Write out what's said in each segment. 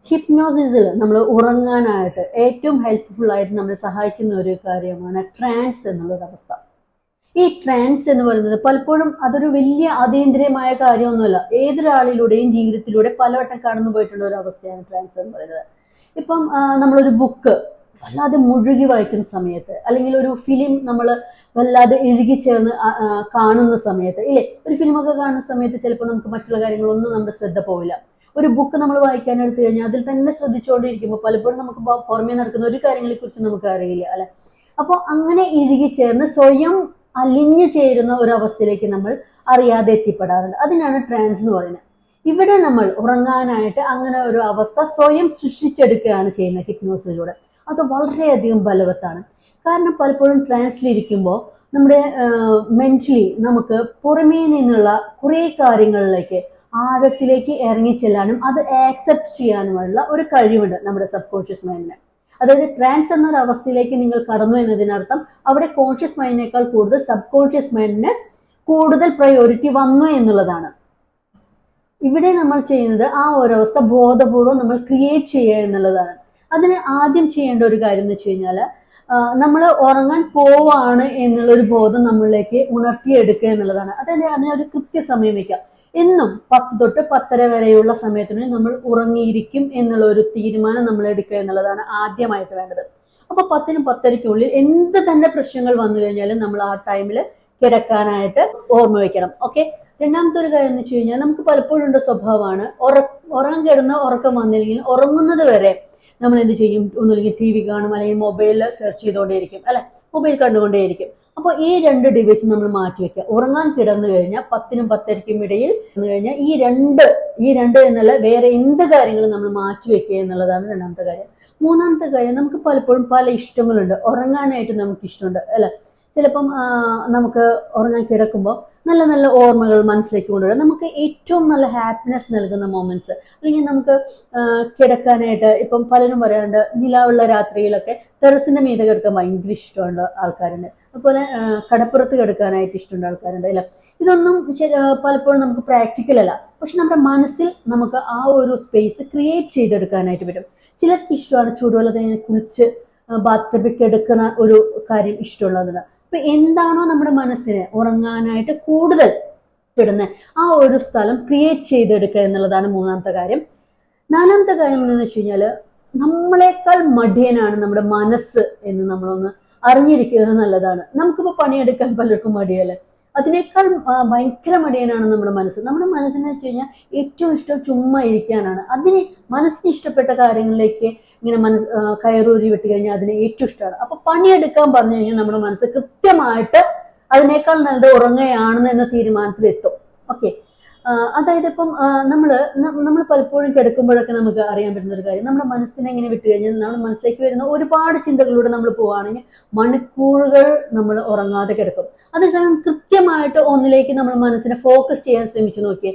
ഹിപ്നോസിസിൽ നമ്മൾ ഉറങ്ങാനായിട്ട് ഏറ്റവും ഹെൽപ്ഫുൾ ആയിട്ട് നമ്മളെ സഹായിക്കുന്ന ഒരു കാര്യമാണ് ട്രാൻസ് എന്നുള്ളൊരു അവസ്ഥ. ഈ ട്രാൻസ് എന്ന് പറയുന്നത് പലപ്പോഴും അതൊരു വലിയ അതീന്ദ്രിയമായ കാര്യമൊന്നുമല്ല. ഏതൊരാളിലൂടെയും ജീവിതത്തിലൂടെ പലവട്ടം കടന്നു പോയിട്ടുള്ള ഒരു അവസ്ഥയാണ് ട്രാൻസ് എന്ന് പറയുന്നത്. ഇപ്പം നമ്മളൊരു ബുക്ക് വല്ലാതെ മുഴുകി വായിക്കുന്ന സമയത്ത്, അല്ലെങ്കിൽ ഒരു ഫിലിം നമ്മൾ വല്ലാതെ ഇഴുകിച്ചേർന്ന് കാണുന്ന സമയത്ത്, ഇല്ലേ, ഒരു ഫിലിമൊക്കെ കാണുന്ന സമയത്ത് ചിലപ്പോൾ നമുക്ക് മറ്റുള്ള കാര്യങ്ങളൊന്നും നമ്മുടെ ശ്രദ്ധ പോവില്ല. ഒരു ബുക്ക് നമ്മൾ വായിക്കാൻ എടുത്തു കഴിഞ്ഞാൽ അതിൽ തന്നെ ശ്രദ്ധിച്ചുകൊണ്ടിരിക്കുമ്പോൾ പലപ്പോഴും നമുക്ക് പുറമേ നടക്കുന്ന ഒരു കാര്യങ്ങളെ കുറിച്ച് നമുക്ക് അറിയില്ല, അല്ലെ. അപ്പോൾ അങ്ങനെ ഇഴുകിച്ചേർന്ന് സ്വയം അലിഞ്ഞു ചേരുന്ന ഒരു അവസ്ഥയിലേക്ക് നമ്മൾ അറിയാതെ എത്തിപ്പെടാറുണ്ട്. അതിനാണ് ട്രാൻസ് എന്ന് പറയുന്നത്. ഇവിടെ നമ്മൾ ഉറങ്ങാനായിട്ട് അങ്ങനെ ഒരു അവസ്ഥ സ്വയം സൃഷ്ടിച്ചെടുക്കുകയാണ് ചെയ്യുന്നത് ഹിപ്നോസിസിലൂടെ. അത് വളരെയധികം ബലവത്താണ്. കാരണം പലപ്പോഴും ട്രാൻസിലിരിക്കുമ്പോൾ നമ്മുടെ മെന്റലി നമുക്ക് പുറമേ നിന്നുള്ള കുറേ കാര്യങ്ങളിലേക്ക് ആഴത്തിലേക്ക് ഇറങ്ങിച്ചെല്ലാനും അത് ആക്സെപ്റ്റ് ചെയ്യാനുമുള്ള ഒരു കഴിവുണ്ട് നമ്മുടെ സബ് കോൺഷ്യസ് മൈൻഡിന്. അതായത് ട്രാൻസ് എന്നൊരു അവസ്ഥയിലേക്ക് നിങ്ങൾ കടന്നു എന്നതിനർത്ഥം അവിടെ കോൺഷ്യസ് മൈൻഡിനേക്കാൾ കൂടുതൽ സബ് കോൺഷ്യസ് മൈൻഡിന് കൂടുതൽ പ്രയോറിറ്റി വന്നു എന്നുള്ളതാണ്. ഇവിടെ നമ്മൾ ചെയ്യുന്നത് ആ ഒരവസ്ഥ ബോധപൂർവം നമ്മൾ ക്രിയേറ്റ് ചെയ്യുക എന്നുള്ളതാണ്. അതിന് ആദ്യം ചെയ്യേണ്ട ഒരു കാര്യം എന്ന് വെച്ച് കഴിഞ്ഞാൽ നമ്മൾ ഉറങ്ങാൻ പോവാണ് എന്നുള്ളൊരു ബോധം നമ്മളിലേക്ക് ഉണർത്തിയെടുക്കുക എന്നുള്ളതാണ്. അതായത് അതിനൊരു കൃത്യസമയം വയ്ക്കുക. എന്നും 10 തൊട്ട് 10:30 വരെയുള്ള സമയത്തിനുള്ളിൽ നമ്മൾ ഉറങ്ങിയിരിക്കും എന്നുള്ള ഒരു തീരുമാനം നമ്മൾ എടുക്കുക എന്നുള്ളതാണ് ആദ്യമായിട്ട് വേണ്ടത്. അപ്പൊ 10-നും 10:30-ക്കുള്ളിൽ എന്ത് തന്നെ പ്രശ്നങ്ങൾ വന്നു കഴിഞ്ഞാലും നമ്മൾ ആ ടൈമിൽ കിടക്കാനായിട്ട് ഓർമ്മ വെക്കണം. ഓക്കെ. രണ്ടാമത്തെ ഒരു കാര്യം എന്ന് വെച്ച് കഴിഞ്ഞാൽ നമുക്ക് പലപ്പോഴും ഉള്ള സ്വഭാവമാണ് ഉറങ്ങാൻ കിടന്ന് ഉറക്കം വന്നില്ലെങ്കിൽ ഉറങ്ങുന്നത് വരെ നമ്മൾ എന്ത് ചെയ്യും? ഒന്നുമില്ലെങ്കിൽ TV കാണും, അല്ലെങ്കിൽ മൊബൈലിൽ സെർച്ച് ചെയ്തുകൊണ്ടേയിരിക്കും, അല്ലെ, മൊബൈൽ കണ്ടുകൊണ്ടേയിരിക്കും. അപ്പോൾ ഈ 2 ഡിവൈസ് നമ്മൾ മാറ്റി വെക്കുക. ഉറങ്ങാൻ കിടന്നു കഴിഞ്ഞാൽ 10-നും 10:30-ക്കും ഇടയിൽ കഴിഞ്ഞാൽ ഈ രണ്ട് എന്നല്ല വേറെ എന്ത് കാര്യങ്ങളും നമ്മൾ മാറ്റി വെക്കുക എന്നുള്ളതാണ് രണ്ടാമത്തെ കാര്യം. മൂന്നാമത്തെ കാര്യം, നമുക്ക് പലപ്പോഴും പല ഇഷ്ടങ്ങളുണ്ട്. ഉറങ്ങാനായിട്ട് നമുക്ക് ഇഷ്ടമുണ്ട്, അല്ലെ. ചിലപ്പം നമുക്ക് ഉറങ്ങാൻ കിടക്കുമ്പോൾ നല്ല നല്ല ഓർമ്മകൾ മനസ്സിലേക്ക് കൊണ്ടുവരാം. നമുക്ക് ഏറ്റവും നല്ല ഹാപ്പിനെസ് നൽകുന്ന മൊമെന്റ്സ്, അല്ലെങ്കിൽ നമുക്ക് കിടക്കാനായിട്ട് ഇപ്പം പലരും പറയാറുണ്ട്, നിലാവുള്ള രാത്രിയിലൊക്കെ ടെറസിന്റെ മീതെ കിടക്കാൻ ഭയങ്കര ഇഷ്ടമുണ്ട് ആൾക്കാരുണ്ട്. അതുപോലെ കടപ്പുറത്ത് കിടക്കാനായിട്ട് ഇഷ്ടമുണ്ട് ആൾക്കാരുണ്ട്, അല്ല. ഇതൊന്നും പലപ്പോഴും നമുക്ക് പ്രാക്ടിക്കൽ അല്ല. പക്ഷെ നമ്മുടെ മനസ്സിൽ നമുക്ക് ആ ഒരു സ്പേസ് ക്രിയേറ്റ് ചെയ്തെടുക്കാനായിട്ട് പറ്റും. ചിലർക്ക് ഇഷ്ടമാണ് ചൂടുവെള്ളത്തിൽ കുളിച്ച് ബാത്ത് ടബിൽ കിടക്കുന്ന ഒരു കാര്യം ഇഷ്ടമുള്ളതാണ്. അപ്പൊ എന്താണോ നമ്മുടെ മനസ്സിന് ഉറങ്ങാനായിട്ട് കൂടുതൽ കിടന്ന് ആ ഒരു സ്ഥലം ക്രിയേറ്റ് ചെയ്തെടുക്കുക എന്നുള്ളതാണ് മൂന്നാമത്തെ കാര്യം. നാലാമത്തെ കാര്യം എന്താണെന്ന് വെച്ച് കഴിഞ്ഞാൽ, നമ്മളെക്കാൾ മടിയനാണ് നമ്മുടെ മനസ്സ് എന്ന് നമ്മളൊന്ന് അറിഞ്ഞിരിക്കുന്നത് നല്ലതാണ്. നമുക്കിപ്പോൾ പണിയെടുക്കാൻ പലർക്കും മടിയല്ലേ. അതിനേക്കാൾ ഭയങ്കര മടിയനാണ് നമ്മുടെ മനസ്സ്. നമ്മുടെ മനസ്സിന് വെച്ച് കഴിഞ്ഞാൽ ഏറ്റവും ഇഷ്ടം ചുമ്മാ ഇരിക്കാനാണ്. മനസ്സിന് ഇഷ്ടപ്പെട്ട കാര്യങ്ങളിലേക്ക് ഇങ്ങനെ കയറൂരി വിട്ട് കഴിഞ്ഞാൽ അതിന് ഏറ്റവും ഇഷ്ടമാണ്. അപ്പൊ പണിയെടുക്കാൻ പറഞ്ഞു കഴിഞ്ഞാൽ നമ്മുടെ മനസ്സ് കൃത്യമായിട്ട് അതിനേക്കാൾ നല്ലത് ഉറങ്ങുകയാണെന്ന് എന്ന തീരുമാനത്തിലെത്തും. ഓക്കെ. അതായത് ഇപ്പം നമ്മൾ പലപ്പോഴും കിടക്കുമ്പോഴൊക്കെ നമുക്ക് അറിയാൻ പറ്റുന്ന ഒരു കാര്യം, നമ്മുടെ മനസ്സിനെ ഇങ്ങനെ വിട്ട് കഴിഞ്ഞാൽ നമ്മുടെ മനസ്സിലേക്ക് വരുന്ന ഒരുപാട് ചിന്തകളിലൂടെ നമ്മൾ പോവുകയാണെങ്കിൽ മണിക്കൂറുകൾ നമ്മൾ ഉറങ്ങാതെ കിടക്കും. അതേസമയം കൃത്യമായിട്ട് ഒന്നിലേക്ക് നമ്മൾ മനസ്സിനെ ഫോക്കസ് ചെയ്യാൻ ശ്രമിച്ചു നോക്കിയേ,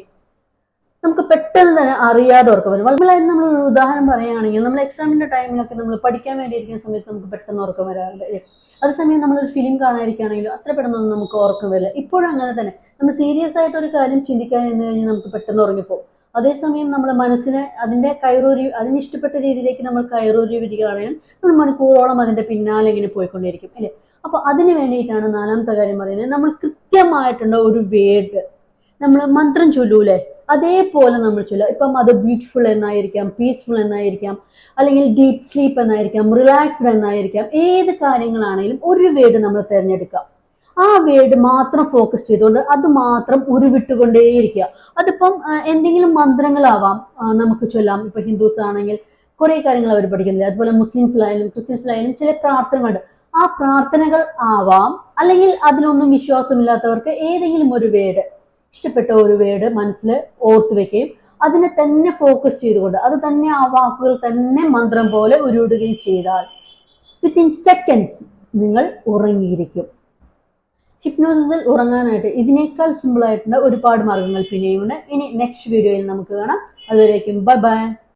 നമുക്ക് പെട്ടെന്ന് തന്നെ അറിയാതെ ഉറക്കം വരും. വളരെ നമ്മളൊരു ഉദാഹരണം പറയുകയാണെങ്കിൽ, നമ്മൾ എക്സാമിന്റെ ടൈമിലൊക്കെ നമ്മൾ പഠിക്കാൻ വേണ്ടിയിരിക്കുന്ന സമയത്ത് നമുക്ക് പെട്ടെന്ന് ഉറക്കം വരാറുണ്ട്. അതേസമയം നമ്മളൊരു ഫിലിം കാണാതിരിക്കുകയാണെങ്കിലും അത്ര പെട്ടെന്നൊന്നും നമുക്ക് ഉറക്കം വരില്ല. ഇപ്പോഴും അങ്ങനെ തന്നെ. നമ്മൾ സീരിയസ് ആയിട്ട് ഒരു കാര്യം ചിന്തിക്കാൻ എന്ന് കഴിഞ്ഞാൽ നമുക്ക് പെട്ടെന്ന് ഉറങ്ങിപ്പോകും. അതേസമയം നമ്മുടെ മനസ്സിനെ അതിന് ഇഷ്ടപ്പെട്ട രീതിയിലേക്ക് നമ്മൾ കയറൂരി വരികയാണെങ്കിൽ നമ്മൾ മണിക്കൂറോളം അതിന്റെ പിന്നാലെ ഇങ്ങനെ പോയിക്കൊണ്ടേയിരിക്കും, അല്ലേ. അപ്പൊ അതിന് വേണ്ടിയിട്ടാണ് നാലാമത്തെ കാര്യം പറയുന്നത്, നമ്മൾ കൃത്യമായിട്ടുള്ള ഒരു വേർഡ്, നമ്മൾ മന്ത്രം ചൊല്ലൂലേ, അതേപോലെ നമ്മൾ ചൊല്ലുക. ഇപ്പം അത് ബ്യൂട്ടിഫുൾ എന്നായിരിക്കാം, പീസ്ഫുൾ എന്നായിരിക്കാം, അല്ലെങ്കിൽ ഡീപ്പ് സ്ലീപ്പ് എന്നായിരിക്കാം, റിലാക്സ്ഡ് എന്നായിരിക്കാം. ഏത് കാര്യങ്ങളാണെങ്കിലും ഒരു വേർഡ് നമ്മൾ തിരഞ്ഞെടുക്കാം. ആ വേർഡ് മാത്രം ഫോക്കസ് ചെയ്തുകൊണ്ട് അത് മാത്രം ഉരുവിട്ടുകൊണ്ടേയിരിക്കുക. അതിപ്പം എന്തെങ്കിലും മന്ത്രങ്ങളാവാം നമുക്ക് ചൊല്ലാം. ഇപ്പൊ ഹിന്ദുസ് ആണെങ്കിൽ കുറെ കാര്യങ്ങൾ അവർ പഠിക്കുന്നില്ല. അതുപോലെ മുസ്ലിംസിലായാലും ക്രിസ്ത്യൻസിലായാലും ചില പ്രാർത്ഥനകളുണ്ട്. ആ പ്രാർത്ഥനകൾ ആവാം. അല്ലെങ്കിൽ അതിലൊന്നും വിശ്വാസമില്ലാത്തവർക്ക് ഏതെങ്കിലും ഒരു വേർഡ്, ഇഷ്ടപ്പെട്ട ഒരു വേർഡ് മനസ്സിൽ ഓർത്തു വെക്കുകയും അതിനെ തന്നെ ഫോക്കസ് ചെയ്തുകൊണ്ട് അത് തന്നെ ആ വാക്കുകൾ തന്നെ മന്ത്രം പോലെ ഉരുവിടുകയും ചെയ്താൽ വിത്തിൻ സെക്കൻഡ്സ് നിങ്ങൾ ഉറങ്ങിയിരിക്കും. ഹിപ്നോസിസിൽ ഉറങ്ങാനായിട്ട് ഇതിനേക്കാൾ സിമ്പിൾ ആയിട്ടുള്ള ഒരുപാട് മാർഗങ്ങൾ പിന്നെയുമുണ്ട്. ഇനി നെക്സ്റ്റ് വീഡിയോയിൽ നമുക്ക് കാണാം. അതുവരേക്കും ബൈ ബൈ.